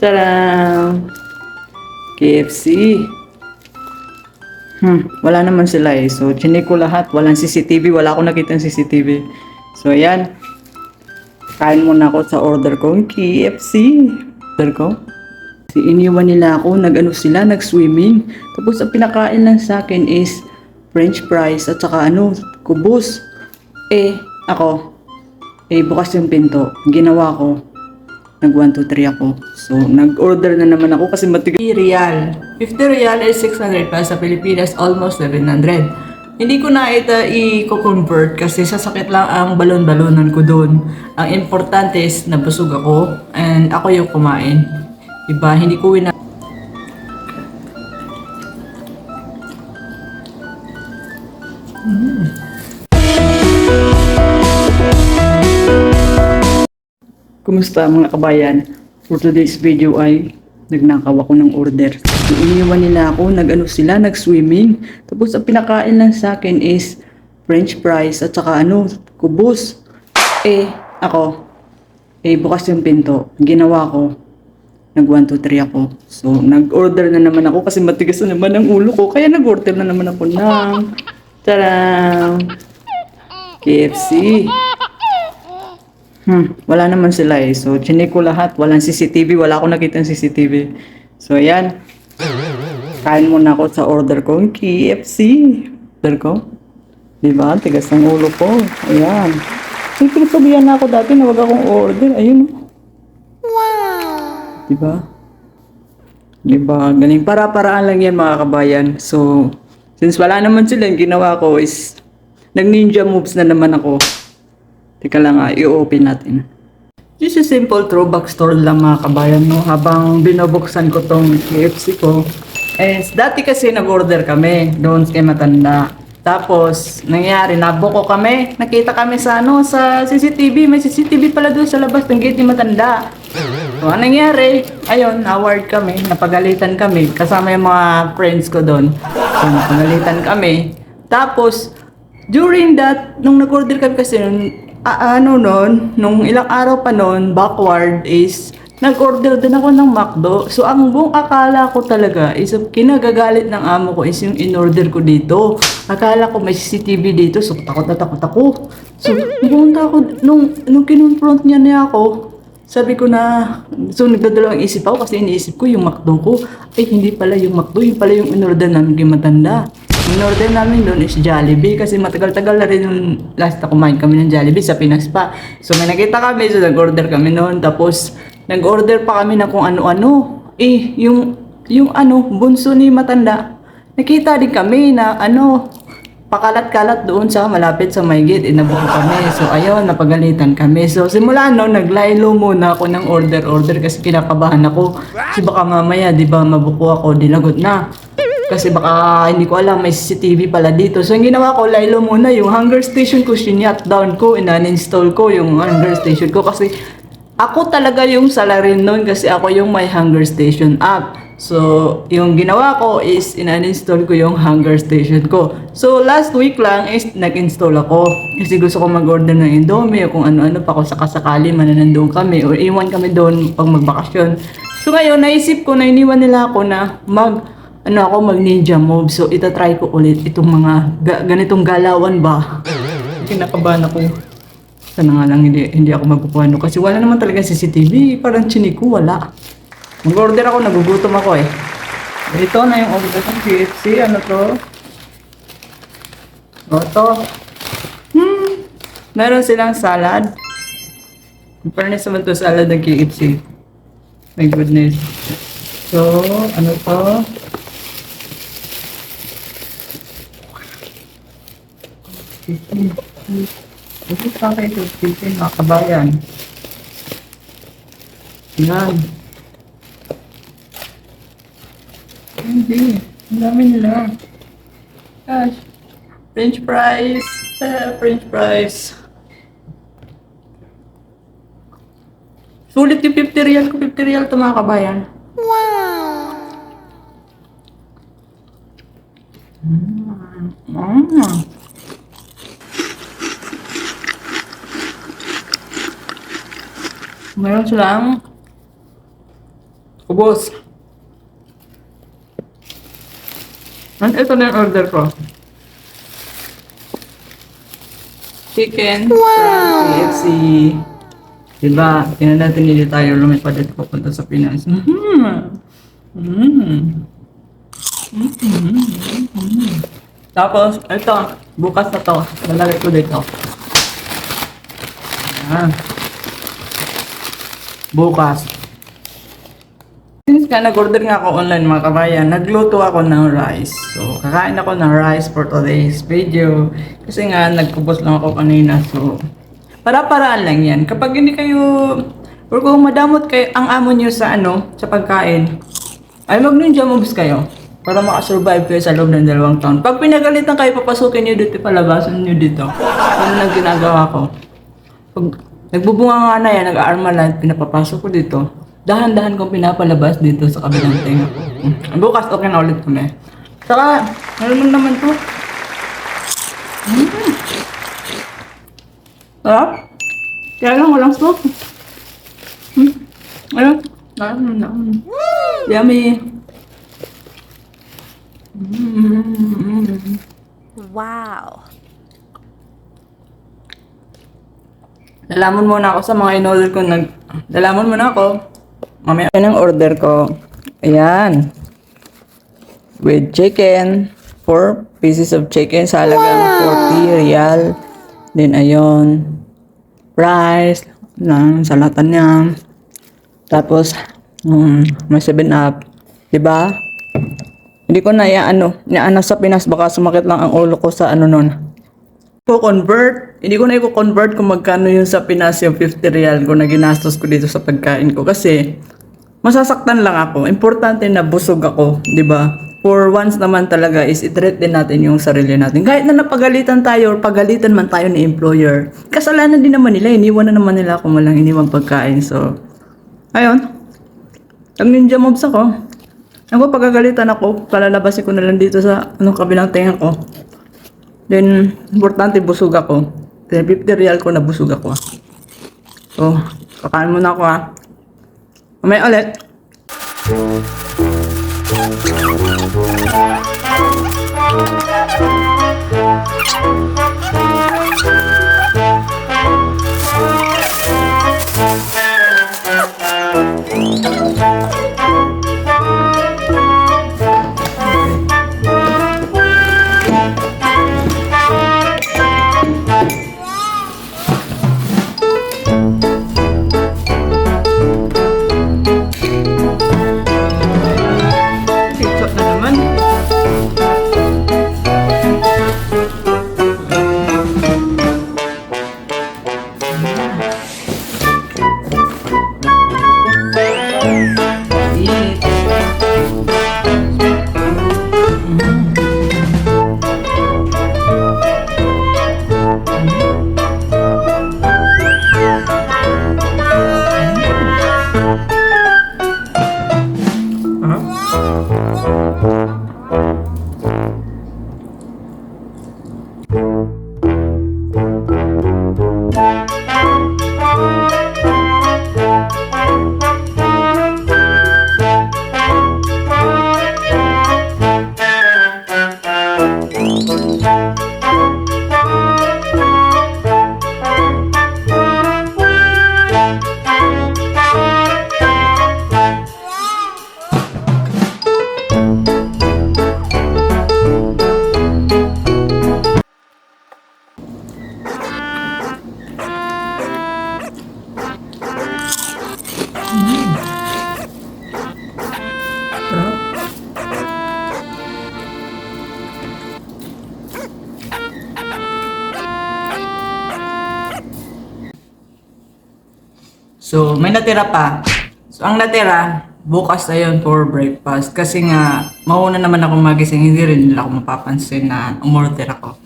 Tada! KFC. Wala naman sila eh. So, chinik ko lahat. Walang CCTV. Wala akong nakita ng CCTV. So, ayan. Kain muna ako sa order kong KFC. Order ko. Iniwan nila ako. Sila, nag-swimming. Tapos, ang pinakain lang sa akin is French fries at saka kubos. Ako. Bukas yung pinto. Ginawa ko. Nag 1, 2, 3 ako. So, nag-order na naman ako kasi matigas. 50 real. 50 real is 600 pa sa Pilipinas, almost 700. Hindi ko na ito i-convert kasi sasakit lang ang balon-balonan ko doon. Ang importante is nabusog ako and ako yung kumain. Diba? Hindi ko Kumusta mga kabayan? For today's video ay nagnakaw ako ng order. Iniwan nila ako, sila, nag-swimming. Tapos ang pinakain lang sa akin is French fries at saka kubos. Ako. Bukas yung pinto. Ginawa ko. Nag 1, 2, 3 ako. So, nag-order na naman ako kasi matigas na naman ang ulo ko. Kaya nag-order na naman ako ng KFC. Wala naman sila eh. So, chinik ko lahat. Walang CCTV. Wala akong nakita ng CCTV. So, ayan. Kain muna ako sa order kong KFC. Order ko. Diba? Tigas ng ulo ko. Ayan. So, pinasabihan na ako dati na wag akong order. Ayun. Wow! Diba? Galing. Para-paraan lang yan mga kabayan. So, since wala naman sila, yung ginawa ko is nag-ninja moves na naman ako. Teka lang i-open natin. Just a simple throwback store lang mga kabayan, no? Habang binubuksan ko tong KFC ko. Dati kasi nag-order kami doon kay Matanda. Tapos, nangyari, nabuko kami. Nakita kami sa CCTV. May CCTV pala doon sa labas ng gate ni Matanda. So, anong nangyari? Ayun, award kami. Napagalitan kami. Kasama yung mga friends ko doon. So, napagalitan kami. Tapos, during that, nung nag-order kami kasi nung ilang araw pa noon, backward is, nag-order din ako ng McDo. So, ang buong akala ko talaga is, kinagagalit ng amo ko is yung in-order ko dito. Akala ko may CCTV dito, so takot na takot ako. So, nung kinonfront niya ako, sabi ko na, so nagdadalawang isip ako kasi iniisip ko yung McDo ko. Hindi pala yung McDo, yung pala yung in-order namin kay Matanda. In-order namin doon is Jollibee kasi matagal-tagal na rin yung last na kumain kami ng Jollibee sa Pinas pa. So may nakita kami, so nag-order kami noon. Tapos nag-order pa kami ng kung ano-ano. Yung bunso ni Matanda. Nakita din kami na pakalat-kalat doon sa malapit sa may gate. Nabuko kami. So ayun, napagalitan kami. So simula naglaylo muna ako ng order kasi kinakabahan ako. Kasi baka mamaya, di ba, mabuko ako, dilagot na. Kasi baka hindi ko alam, may CCTV pala dito. So, ang ginawa ko, laylo muna yung hunger station ko, sinyat down ko, uninstall ko yung hunger station ko. Kasi ako talaga yung salarin nun kasi ako yung may hunger station app. So, yung ginawa ko is uninstall ko yung hunger station ko. So, last week lang is nag-install ako. Kasi gusto ko mag-order ng Indomie o kung ano-ano pa kung sakasakali mananandun kami or iwan kami doon pag magbakasyon. So, ngayon, naisip ko na iniwan nila ako na mag-ninja move. So, itatry ko ulit itong mga ganitong galawan ba. Kinakabahan ako. Sana nga lang hindi ako magpupuano. Kasi wala naman talaga CCTV. Parang chinik ko, wala. Mag-order ako, nagugutom ako eh. Ito na yung order ng KFC. Ano to? Ito. Meron silang salad. Fairness naman to salad ng KFC. My goodness. So, ano to? Ito sa akin ito, mga kabayan. Yan. Hindi. Ang dami nila. Gosh. French fries. French fries. Sulit yung 50 real ko. 50 real ito mga kabayan. Wow! Meron silang Ubos. And ito na yung order ko. Chicken from KFC. Diba? Tingnan natin hindi tayo lumipad dito papunta sa Pinas. Tapos, ito, bukas na to. Lalagay ko dito. Ayan. Bukas. Since ka nag-order nga ako online mga kabayan, nagluto ako ng rice. So, kakain ako ng rice for today's video. Kasi nga, nagkubos lang ako kanina. So, para-paraan lang yan. Kapag hindi kayo, or kung madamot kayo, ang amo nyo sa sa pagkain, ay mag-ninja moves kayo. Para makasurvive kayo sa loob ng 2 taon. Pag pinagalitan kayo, papasukin nyo dito, palabasan nyo dito. Ano na ginagawa ko. Pag nagbubunga nga na yan, nag-aarmalan, pinapapasok ko dito. Dahan-dahan kong pinapalabas dito sa kabilang tenga ko. Bukas, okay na ulit kami. Saka, ano naman to? Sarap. Kaya lang, walang sauce. Ayun. Yummy. Wow. Lalamon muna ako sa mga in-order ko. Lalamon muna ako. Mamaya ng order ko. Ayan. With chicken. 4 pieces of chicken sa halagang 40 real. Then ayun. Rice. Sa latan niya. Tapos, may 7-up. Diba? Hindi ko na iaano sa Pinas. Baka sumakit lang ang ulo ko sa nun. Hindi ko na i-convert kung magkano yun sa Pinas yung 50 real ko na ginastos ko dito sa pagkain ko. Kasi, masasaktan lang ako. Importante na busog ako, di ba? For once naman talaga is i-treat din natin yung sarili natin. Kahit na napagalitan tayo or pagalitan man tayo ni employer, kasalanan din naman nila. Iniwan na naman nila kung walang iniwang pagkain. So, ayun. Ang ninja moves ako. Ako pagagalitan ako, palalabasin ko na lang dito sa kabilang tenga ko. Then, importante busog ako. Then, 50 real ko na busog ako. So, kakain muna ako Mamaya ulit. So, may natira pa. So, ang natira, bukas na yun for breakfast. Kasi nga, mauna naman ako magising, hindi rin nila ako mapapansin na umorder ako.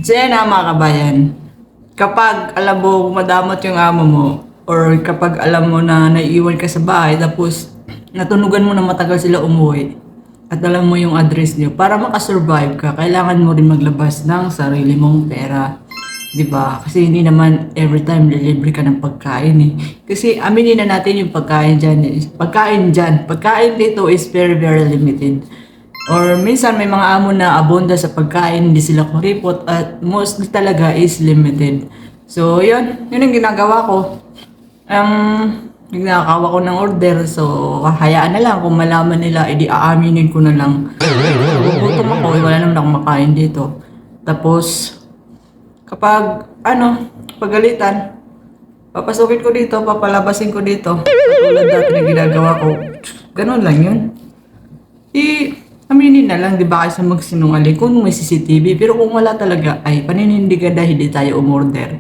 So, yan na mga kabayan. Kapag alam mo madamot yung amo mo, or kapag alam mo na naiiwan ka sa bahay, tapos natunugan mo na matagal sila umuwi, at alam mo yung address niyo, para makasurvive ka, kailangan mo rin maglabas ng sarili mong pera. 'Di ba? Kasi hindi naman every time lilibre ka ng pagkain eh. Kasi aminin na natin yung pagkain pagkain dito is very very limited. Or minsan may mga amo na abunda sa pagkain, hindi sila kuripot at mostly talaga is limited. So, yun ang ginagawa ko. Nagnakawa ko ng order, so hayaan na lang kung malaman nila, edi aaminin ko na lang. Gugutom ako, wala naman akong makain dito. Tapos, kapag, pagalitan, papasukin ko dito, papalabasin ko dito. Tulad dati na ginagawa ko. Ganun lang yun. Aminin na lang, di ba, kaysa magsinungaling kung may CCTV. Pero kung wala talaga, ay paninindigan dahil hindi tayo umorder.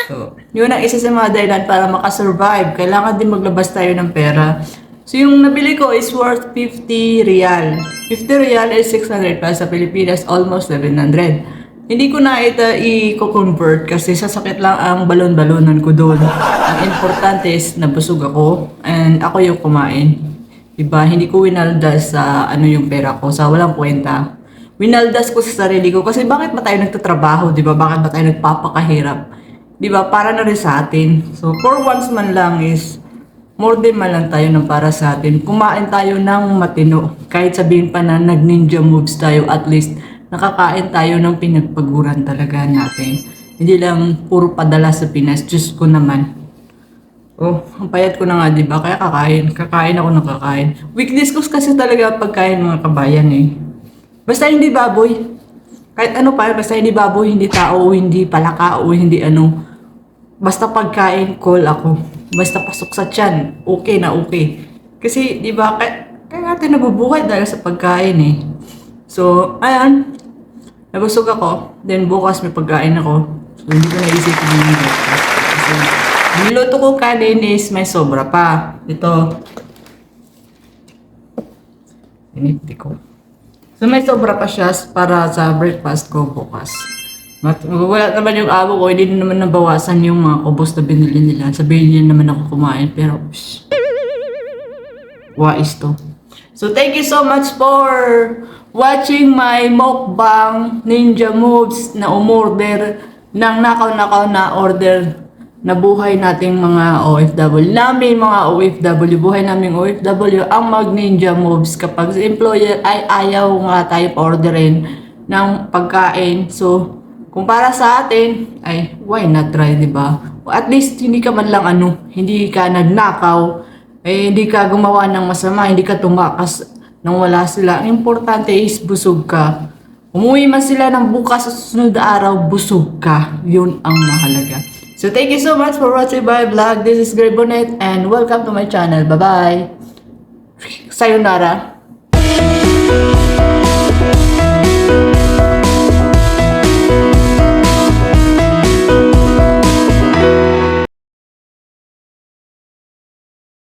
So, yun ang isa sa mga dahilan para makasurvive. Kailangan din maglabas tayo ng pera. So, yung nabili ko is worth 50 real. 50 real is 600 plus sa Pilipinas, almost 700. Hindi ko na ito i-convert kasi sasakit lang ang balon-balonan ko doon. Ang importante is nabusog ako and ako yung kumain. Diba? Hindi ko winaldas sa yung pera ko, sa walang kwenta. Winaldas ko sa sarili ko kasi bakit ba tayo nagtatrabaho, diba? Bakit ba tayo nagpapakahirap? Diba? Para na rin sa atin. So, for once man lang is more din man lang tayo ng para sa atin. Kumain tayo ng matino. Kahit sabihin pa na nag-ninja moves tayo, at least nakakain tayo ng pinagpaguran talaga natin. Hindi lang puro padala sa Pinas. Diyos ko naman. Oh, ang payat ko na nga, diba? Kaya kakain ako ng kakain. Weakness ko kasi talaga pagkain mga kabayan eh. Basta hindi baboy. Kahit ano pa, basta hindi baboy, hindi tao, hindi palaka, o hindi Basta pagkain, call ako. Basta pasok sa tiyan, okay na okay. Kasi, di ba, kaya natin nabubuhay dahil sa pagkain eh. So, ayan. Nabusog ako. Then, bukas may pagkain ako. So, hindi ko naisip yung breakfast. Kasi, niluto ko kanin is may sobra pa. Ito. Inipti ko. So, may sobra pa siya para sa breakfast ko bukas. Wala naman yung amo ko, hindi na naman nabawasan yung mga kubos na binili nila. Sabihin niya naman ako kumain, pero wais to. So, thank you so much for watching my mukbang ninja moves na umorder ng nakaw-nakaw na order na buhay nating mga OFW. Buhay naming OFW ang mag-ninja moves kapag si employer ay ayaw nga tayo pa-orderin ng pagkain. So, kung para sa atin, ay why not try, diba? At least, hindi ka man lang hindi ka nagnakaw, hindi ka gumawa ng masama, hindi ka tumakas nang wala sila. Ang importante is busog ka. Umuwi man sila ng bukas sa susunod na araw, busog ka. Yun ang mahalaga. So, thank you so much for watching my vlog. This is Greg Bonet and welcome to my channel. Bye-bye. Sayonara.